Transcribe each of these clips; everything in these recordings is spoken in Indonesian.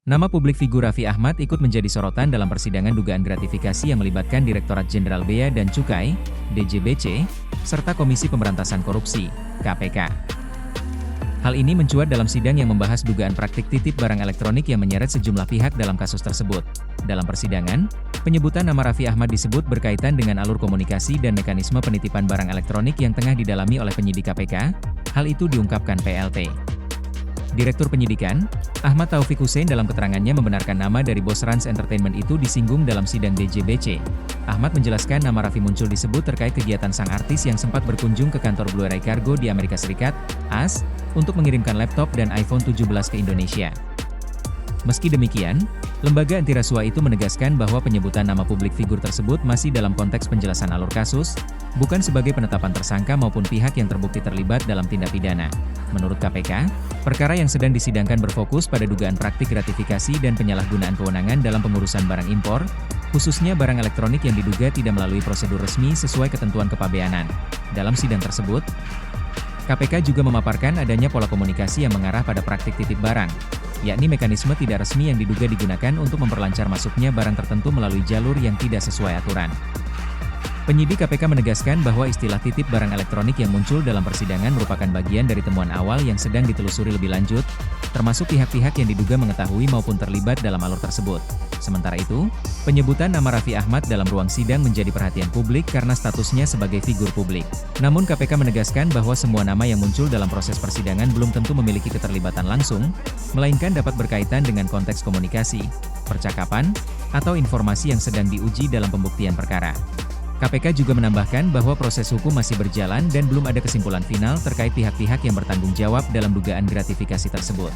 Nama publik figur Raffi Ahmad ikut menjadi sorotan dalam persidangan dugaan gratifikasi yang melibatkan Direktorat Jenderal Bea dan Cukai, DJBC, serta Komisi Pemberantasan Korupsi, KPK. Hal ini mencuat dalam sidang yang membahas dugaan praktik titip barang elektronik yang menyeret sejumlah pihak dalam kasus tersebut. Dalam persidangan, penyebutan nama Raffi Ahmad disebut berkaitan dengan alur komunikasi dan mekanisme penitipan barang elektronik yang tengah didalami oleh penyidik KPK. Hal itu diungkapkan PLT. Direktur Penyidikan, Ahmad Taufik Hussein dalam keterangannya membenarkan nama dari bos Rans Entertainment itu disinggung dalam sidang DJBC. Ahmad menjelaskan nama Raffi muncul disebut terkait kegiatan sang artis yang sempat berkunjung ke kantor Blue Ray Cargo di Amerika Serikat, AS, untuk mengirimkan laptop dan iPhone 17 ke Indonesia. Meski demikian, lembaga anti rasuah itu menegaskan bahwa penyebutan nama publik figur tersebut masih dalam konteks penjelasan alur kasus, bukan sebagai penetapan tersangka maupun pihak yang terbukti terlibat dalam tindak pidana. Menurut KPK, perkara yang sedang disidangkan berfokus pada dugaan praktik gratifikasi dan penyalahgunaan kewenangan dalam pengurusan barang impor, khususnya barang elektronik yang diduga tidak melalui prosedur resmi sesuai ketentuan kepabeanan. Dalam sidang tersebut, KPK juga memaparkan adanya pola komunikasi yang mengarah pada praktik titip barang, yakni mekanisme tidak resmi yang diduga digunakan untuk memperlancar masuknya barang tertentu melalui jalur yang tidak sesuai aturan. Penyidik KPK menegaskan bahwa istilah titip barang elektronik yang muncul dalam persidangan merupakan bagian dari temuan awal yang sedang ditelusuri lebih lanjut, termasuk pihak-pihak yang diduga mengetahui maupun terlibat dalam alur tersebut. Sementara itu, penyebutan nama Raffi Ahmad dalam ruang sidang menjadi perhatian publik karena statusnya sebagai figur publik. Namun KPK menegaskan bahwa semua nama yang muncul dalam proses persidangan belum tentu memiliki keterlibatan langsung, melainkan dapat berkaitan dengan konteks komunikasi, percakapan, atau informasi yang sedang diuji dalam pembuktian perkara. KPK juga menambahkan bahwa proses hukum masih berjalan dan belum ada kesimpulan final terkait pihak-pihak yang bertanggung jawab dalam dugaan gratifikasi tersebut.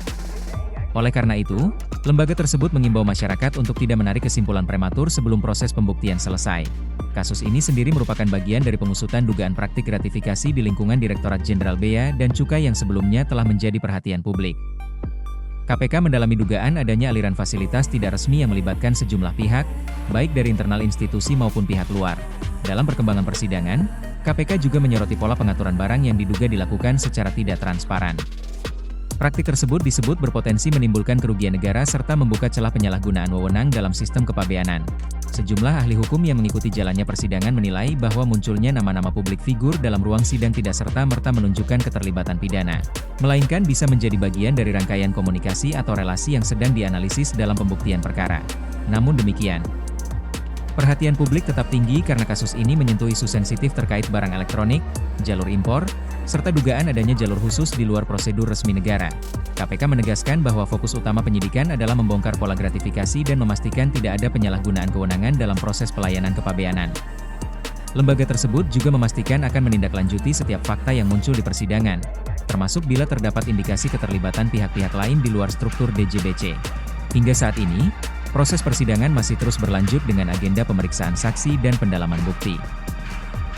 Oleh karena itu, lembaga tersebut mengimbau masyarakat untuk tidak menarik kesimpulan prematur sebelum proses pembuktian selesai. Kasus ini sendiri merupakan bagian dari pengusutan dugaan praktik gratifikasi di lingkungan Direktorat Jenderal Bea dan Cukai yang sebelumnya telah menjadi perhatian publik. KPK mendalami dugaan adanya aliran fasilitas tidak resmi yang melibatkan sejumlah pihak, baik dari internal institusi maupun pihak luar. Dalam perkembangan persidangan, KPK juga menyoroti pola pengaturan barang yang diduga dilakukan secara tidak transparan. Praktik tersebut disebut berpotensi menimbulkan kerugian negara serta membuka celah penyalahgunaan wewenang dalam sistem kepabeanan. Sejumlah ahli hukum yang mengikuti jalannya persidangan menilai bahwa munculnya nama-nama publik figur dalam ruang sidang tidak serta-merta menunjukkan keterlibatan pidana, melainkan bisa menjadi bagian dari rangkaian komunikasi atau relasi yang sedang dianalisis dalam pembuktian perkara. Namun demikian, perhatian publik tetap tinggi karena kasus ini menyentuh isu sensitif terkait barang elektronik, jalur impor, serta dugaan adanya jalur khusus di luar prosedur resmi negara. KPK menegaskan bahwa fokus utama penyidikan adalah membongkar pola gratifikasi dan memastikan tidak ada penyalahgunaan kewenangan dalam proses pelayanan kepabeanan. Lembaga tersebut juga memastikan akan menindaklanjuti setiap fakta yang muncul di persidangan, termasuk bila terdapat indikasi keterlibatan pihak-pihak lain di luar struktur DJBC. Hingga saat ini, proses persidangan masih terus berlanjut dengan agenda pemeriksaan saksi dan pendalaman bukti.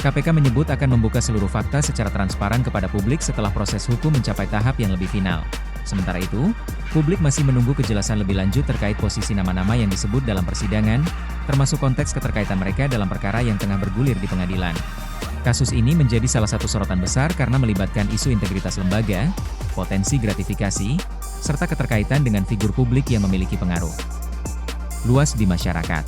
KPK menyebut akan membuka seluruh fakta secara transparan kepada publik setelah proses hukum mencapai tahap yang lebih final. Sementara itu, publik masih menunggu kejelasan lebih lanjut terkait posisi nama-nama yang disebut dalam persidangan, termasuk konteks keterkaitan mereka dalam perkara yang tengah bergulir di pengadilan. Kasus ini menjadi salah satu sorotan besar karena melibatkan isu integritas lembaga, potensi gratifikasi, serta keterkaitan dengan figur publik yang memiliki pengaruh luas di masyarakat.